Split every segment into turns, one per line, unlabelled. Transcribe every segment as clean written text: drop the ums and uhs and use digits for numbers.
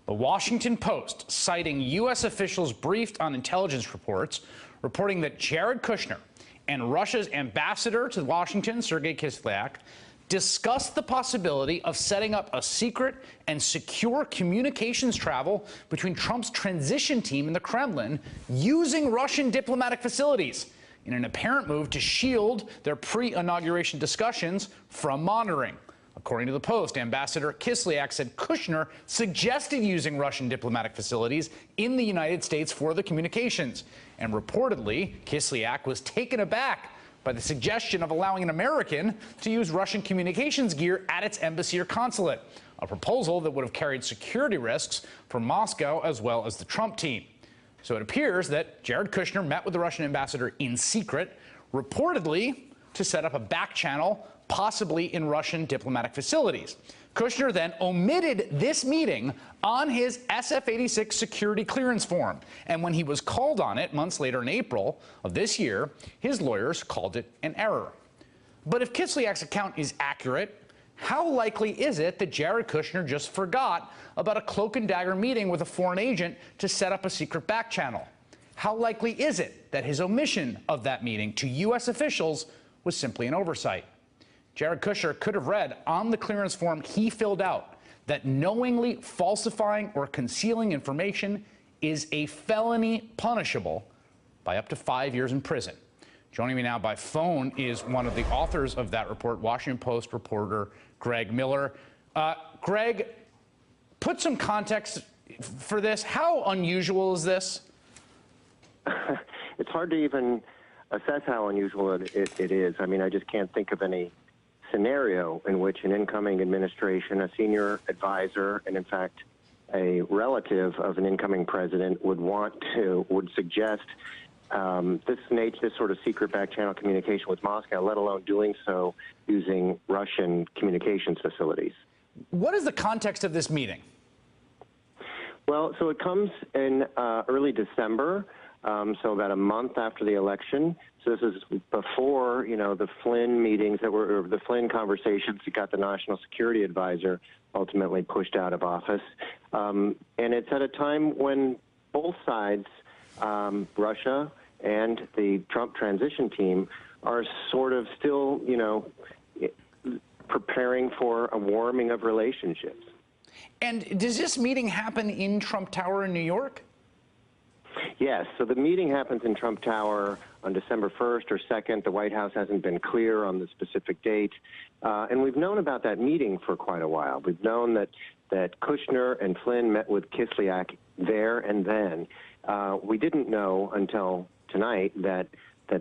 The Washington Post, citing U.S. officials briefed on intelligence reports, reporting that Jared Kushner and Russia's ambassador to Washington, Sergei Kislyak, discussed the possibility of setting up a secret and secure communications travel between Trump's transition team and the Kremlin using Russian diplomatic facilities in an apparent move to shield their pre-inauguration discussions from monitoring. According to the Post, Ambassador Kislyak said Kushner suggested using Russian diplomatic facilities in the United States for the communications. And reportedly, Kislyak was taken aback by the suggestion of allowing an American to use Russian communications gear at its embassy or consulate, a proposal that would have carried security risks for Moscow as well as the Trump team. So it appears that Jared Kushner met with the Russian ambassador in secret, reportedly to set up a back channel, possibly in Russian diplomatic facilities. Kushner then omitted this meeting on his SF-86 security clearance form. And when he was called on it months later in April of this year, his lawyers called it an error. But if Kislyak's account is accurate, how likely is it that Jared Kushner just forgot about a cloak and dagger meeting with a foreign agent to set up a secret back channel? How likely is it that his omission of that meeting to U.S. officials was simply an oversight? Jared Kushner could have read on the clearance form he filled out that knowingly falsifying or concealing information is a felony punishable by up to 5 years in prison. Joining me now by phone is one of the authors of that report, Washington Post reporter Greg Miller. Greg, put some context for this. How unusual is this?
It's hard to even assess how unusual it is. I mean, I just can't think of any scenario in which an incoming administration, a senior advisor, and in fact a relative of an incoming president would suggest this sort of secret back channel communication with Moscow, let alone doing so using Russian communications facilities. What is the context of this meeting? Well, so it comes in early December, so about a month after the election. So this is before, the Flynn meetings or the Flynn conversations that got the national security advisor ultimately pushed out of office. And it's at a time when both sides, Russia and the Trump transition team, are sort of still, preparing for a warming of relationships. And does this meeting happen in Trump Tower in New York? Yes. So the meeting happens in Trump Tower on December 1st or 2nd. The White House hasn't been clear on the specific date. And we've known about that meeting for quite a while. We've known that Kushner and Flynn met with Kislyak there and then. We didn't know until tonight that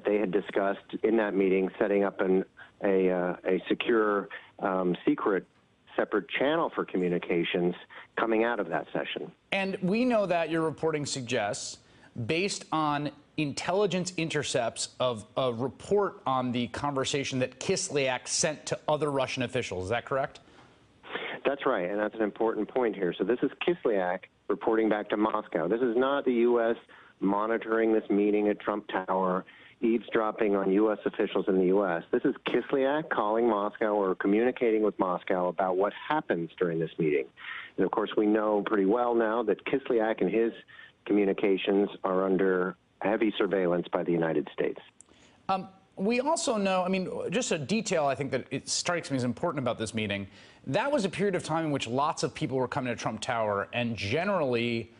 they had discussed in that meeting setting up a secure, secret separate channel for communications coming out of that session. And we know that your reporting suggests, based on intelligence intercepts of a report on the conversation that Kislyak sent to other Russian officials. Is that correct? That's right, and that's an important point here. So this is Kislyak reporting back to Moscow. This is not the U.S. monitoring this meeting at Trump Tower, eavesdropping on U.S. officials in the U.S. This is Kislyak calling Moscow or communicating with Moscow about what happens during this meeting. And, of course, we know pretty well now that Kislyak and his communications are under heavy surveillance by the United States. We also know, just a detail I think that it strikes me as important about this meeting, that was a period of time in which lots of people were coming to Trump Tower and generally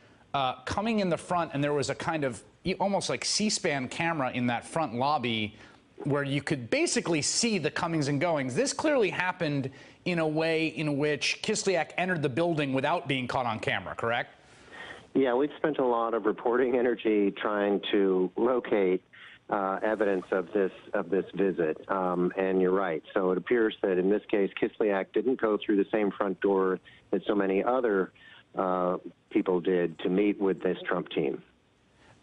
coming in the front, and there was a kind of almost like C-SPAN camera in that front lobby where you could basically see the comings and goings. This clearly happened in a way in which Kislyak entered the building without being caught on camera, correct? Yeah, we've spent a lot of reporting energy trying to locate evidence of this visit, and you're right. So it appears that in this case, Kislyak didn't go through the same front door that so many other people did to meet with this Trump team.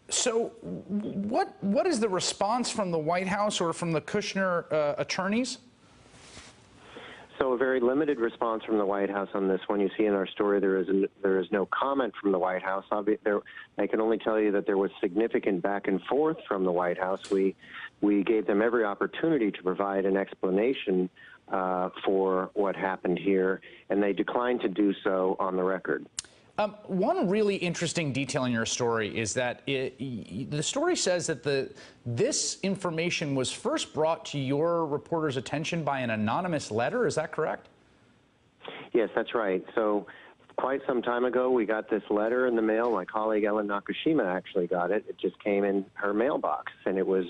So what is the response from the White House or from the Kushner attorneys? So a very limited response from the White House on this one. You see in our story there is no comment from the White House. I can only tell you that there was significant back and forth from the White House. We gave them every opportunity to provide an explanation for what happened here, and they declined to do so on the record.
One really interesting detail in your story is that the story says that this information was first brought to your reporter's attention by an anonymous letter. Is that correct?
Yes, that's right. So quite some time ago, we got this letter in the mail. My colleague Ellen Nakashima actually got it. It just came in her mailbox, and it was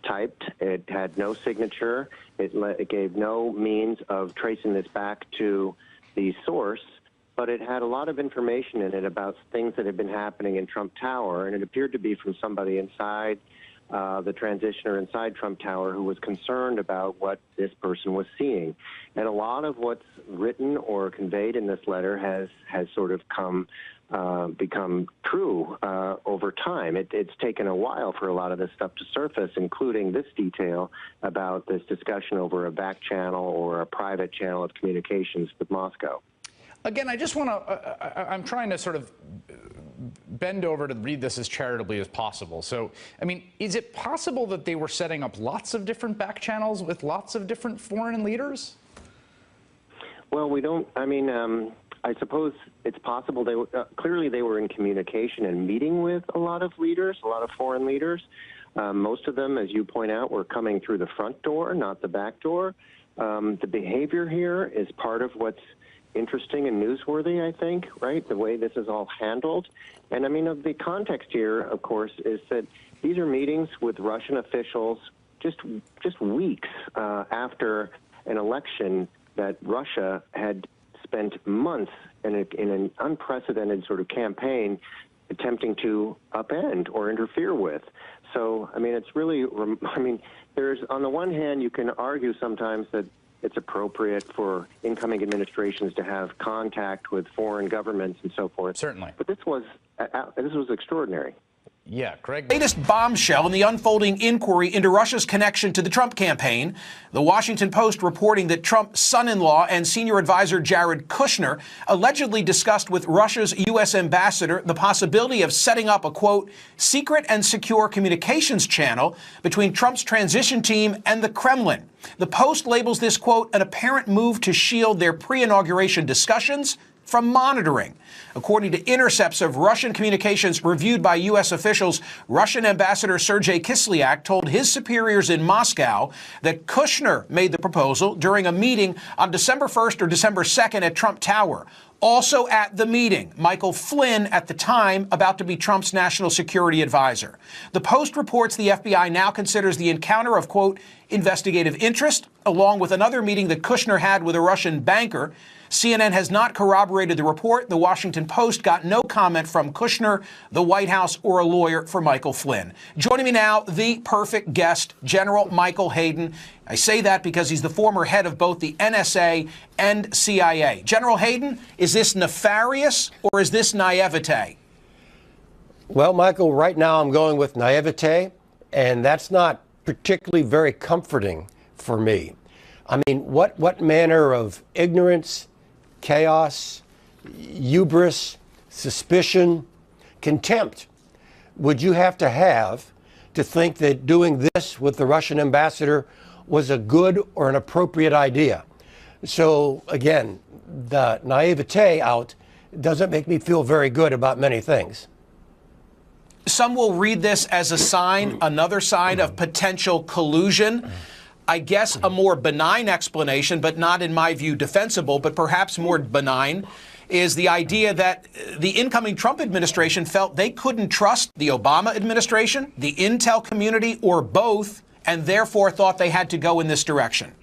typed. It had no signature. It gave no means of tracing this back to the source. But it had a lot of information in it about things that had been happening in Trump Tower, and it appeared to be from somebody inside the transitioner inside Trump Tower who was concerned about what this person was seeing. And a lot of what's written or conveyed in this letter has sort of become true over time. It's taken a while for a lot of this stuff to surface, including this detail about this discussion over a back channel or a private channel of communications with Moscow.
Again, I just want to, I'm trying to sort of bend over to read this as charitably as possible. So, I mean, is it possible that they were setting up lots of different back channels with lots of different foreign leaders?
Well, we don't, I mean, I suppose it's possible. Clearly they were in communication and meeting with a lot of leaders, a lot of foreign leaders. Most of them, as you point out, were coming through the front door, not the back door. The behavior here is part of what's interesting and newsworthy, I think, right? The way this is all handled. And I mean, the context here, of course, is that these are meetings with Russian officials just weeks after an election that Russia had spent months in an unprecedented sort of campaign attempting to upend or interfere with. So, I mean, it's really, I mean, there's, on the one hand, you can argue sometimes that it's appropriate for incoming administrations to have contact with foreign governments and so forth.
Certainly.
But this was extraordinary.
Yeah, Craig.
Latest bombshell in the unfolding inquiry into Russia's connection to the Trump campaign. The Washington Post reporting that Trump's son-in-law and senior advisor Jared Kushner allegedly discussed with Russia's U.S. ambassador the possibility of setting up a, quote, secret and secure communications channel between Trump's transition team and the Kremlin. The Post labels this, quote, an apparent move to shield their pre-inauguration discussions from monitoring. According to intercepts of Russian communications reviewed by U.S. officials, Russian Ambassador Sergei Kislyak told his superiors in Moscow that Kushner made the proposal during a meeting on December 1st or December 2nd at Trump Tower. Also at the meeting, Michael Flynn, at the time about to be Trump's national security advisor. The Post reports the FBI now considers the encounter of, quote, investigative interest, along with another meeting that Kushner had with a Russian banker. CNN has not corroborated the report. The Washington Post got no comment from Kushner, the White House, or a lawyer for Michael Flynn. Joining me now, the perfect guest, General Michael Hayden. I say that because he's the former head of both the NSA and CIA. General Hayden, is this nefarious or is this naivete?
Well, Michael, right now I'm going with naivete, and that's not particularly very comforting for me. I mean, what manner of ignorance, chaos, hubris, suspicion, contempt would you have to think that doing this with the Russian ambassador was a good or an appropriate idea? So again, the naivete out doesn't make me feel very good about many things.
Some will read this as a sign, another sign of potential collusion. I guess a more benign explanation, but not in my view defensible, but perhaps more benign, is the idea that the incoming Trump administration felt they couldn't trust the Obama administration, the intel community, or both, and therefore thought they had to go in this direction.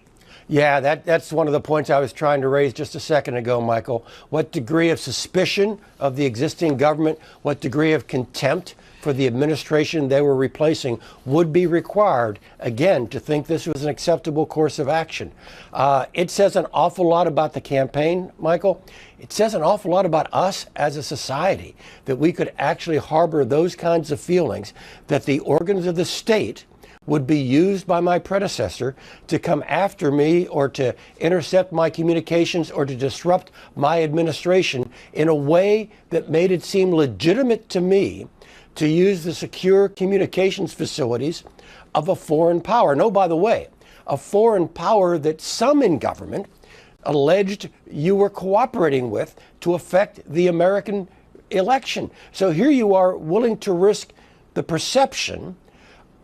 Yeah, that's one of the points I was trying to raise just a second ago, Michael. What degree of suspicion of the existing government, what degree of contempt for the administration they were replacing would be required, again, to think this was an acceptable course of action. It says an awful lot about the campaign, Michael. It says an awful lot about us as a society, that we could actually harbor those kinds of feelings, that the organs of the state would be used by my predecessor to come after me or to intercept my communications or to disrupt my administration in a way that made it seem legitimate to me to use the secure communications facilities of a foreign power. No, by the way, a foreign power that some in government alleged you were cooperating with to affect the American election. So here you are willing to risk the perception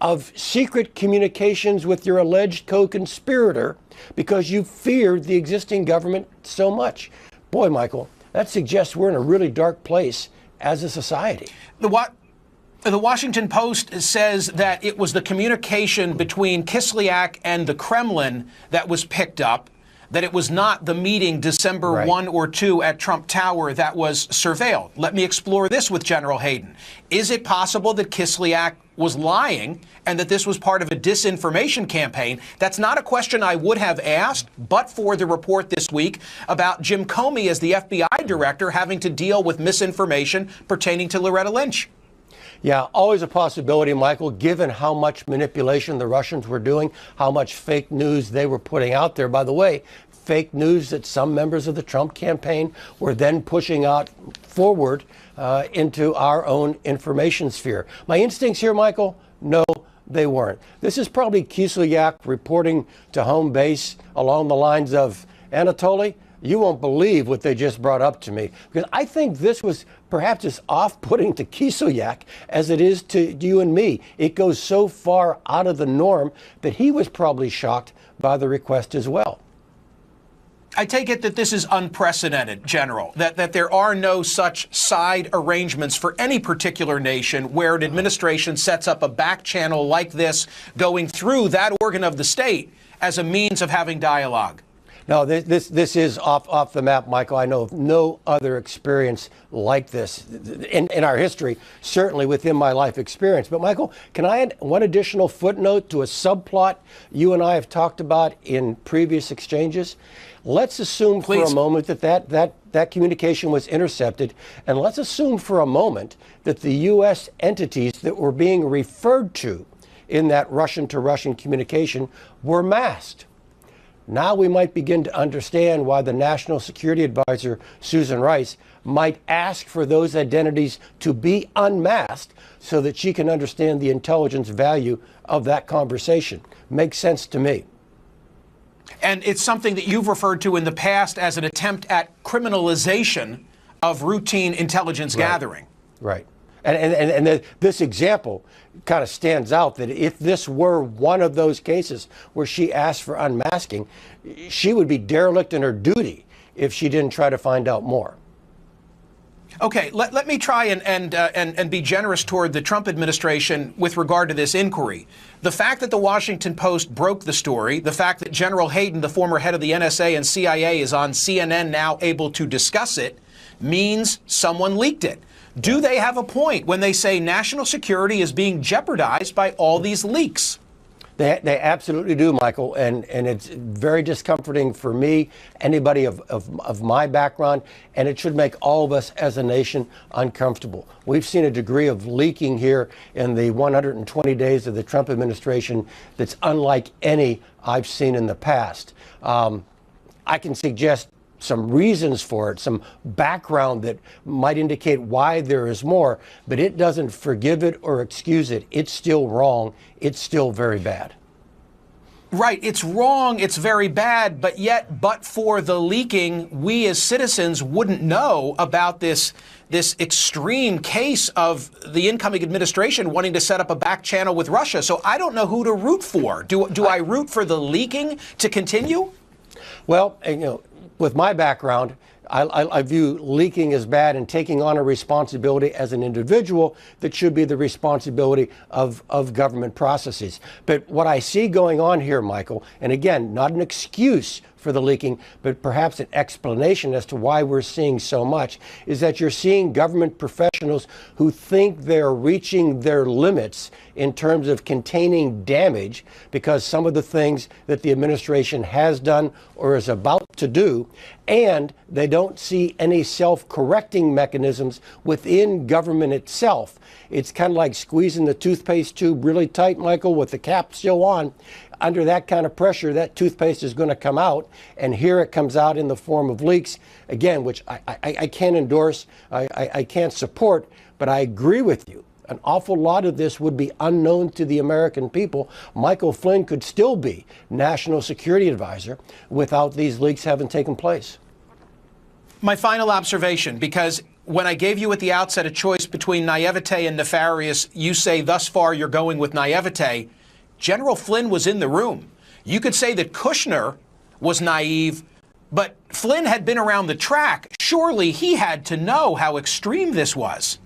of secret communications with your alleged co-conspirator because you feared the existing government so much. Boy, Michael, that suggests we're in a really dark place as a society.
The Washington Post says that it was the communication between Kislyak and the Kremlin that was picked up, that it was not the meeting December 1 or 2 at Trump Tower that was surveilled. Let me explore this with General Hayden. Is it possible that Kislyak was lying and that this was part of a disinformation campaign? That's not a question I would have asked, but for the report this week about Jim Comey as the FBI director having to deal with misinformation pertaining to Loretta Lynch.
Yeah, always a possibility, Michael, given how much manipulation the Russians were doing, how much fake news they were putting out there. By the way, fake news that some members of the Trump campaign were then pushing out forward into our own information sphere. My instincts here, Michael, no, they weren't. This is probably Kislyak reporting to home base along the lines of, Anatoly, you won't believe what they just brought up to me. Because I think this was perhaps as off-putting to Kislyak as it is to you and me. It goes so far out of the norm that he was probably shocked by the request as well.
I take it that this is unprecedented, General, that there are no such side arrangements for any particular nation where an administration sets up a back channel like this going through that organ of the state as a means of having dialogue.
No, this is off the map, Michael. I know of no other experience like this in our history, certainly within my life experience. But, Michael, can I add one additional footnote to a subplot you and I have talked about in previous exchanges? Let's assume for a moment that communication was intercepted, and let's assume for a moment that the U.S. entities that were being referred to in that Russian-to-Russian communication were masked. Now we might begin to understand why the National Security Advisor, Susan Rice, might ask for those identities to be unmasked so that she can understand the intelligence value of that conversation. Makes sense to me.
And it's something that you've referred to in the past as an attempt at criminalization of routine intelligence gathering.
Right. And this example kind of stands out that if this were one of those cases where she asked for unmasking, she would be derelict in her duty if she didn't try to find out more.
Okay, let me try and be generous toward the Trump administration with regard to this inquiry. The fact that the Washington Post broke the story, the fact that General Hayden, the former head of the NSA and CIA, is on CNN now able to discuss it, means someone leaked it. Do they have a point when they say national security is being jeopardized by all these leaks?
They absolutely do, Michael, and it's very discomforting for me, anybody of my background, and it should make all of us as a nation uncomfortable. We've seen a degree of leaking here in the 120 days of the Trump administration that's unlike any I've seen in the past. I can suggest some reasons for it, some background that might indicate why there is more, but it doesn't forgive it or excuse it. It's still wrong. It's still very bad.
Right. It's wrong. It's very bad. But for the leaking, we as citizens wouldn't know about this extreme case of the incoming administration wanting to set up a back channel with Russia. So I don't know who to root for. Do I root for the leaking to continue?
Well, with my background, I view leaking as bad and taking on a responsibility as an individual that should be the responsibility of government processes. But what I see going on here, Michael, and again, not an excuse for the leaking, but perhaps an explanation as to why we're seeing so much, is that you're seeing government professionals who think they're reaching their limits in terms of containing damage because some of the things that the administration has done or is about to do, and they don't see any self-correcting mechanisms within government itself. It's kind of like squeezing the toothpaste tube really tight, Michael, with the cap still on. Under that kind of pressure, that toothpaste is going to come out, and here it comes out in the form of leaks, again, which I can't endorse, I can't support, but I agree with you an awful lot of this would be unknown to the American people. Michael Flynn could still be National Security Advisor without these leaks having taken place.
My final observation, because when I gave you at the outset a choice between naivete and nefarious, you say thus far you're going with naivete. General Flynn was in the room. You could say that Kushner was naive, but Flynn had been around the track. Surely he had to know how extreme this was.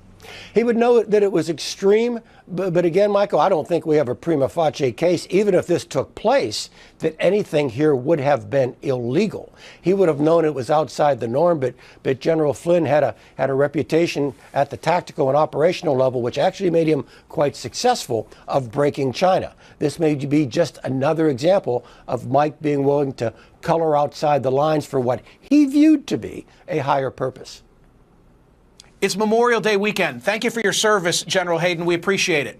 He would know that it was extreme, but again, Michael, I don't think we have a prima facie case, even if this took place, that anything here would have been illegal. He would have known it was outside the norm, but General Flynn had a reputation at the tactical and operational level, which actually made him quite successful of breaking China. This may be just another example of Mike being willing to color outside the lines for what he viewed to be a higher purpose.
It's Memorial Day weekend. Thank you for your service, General Hayden. We appreciate it.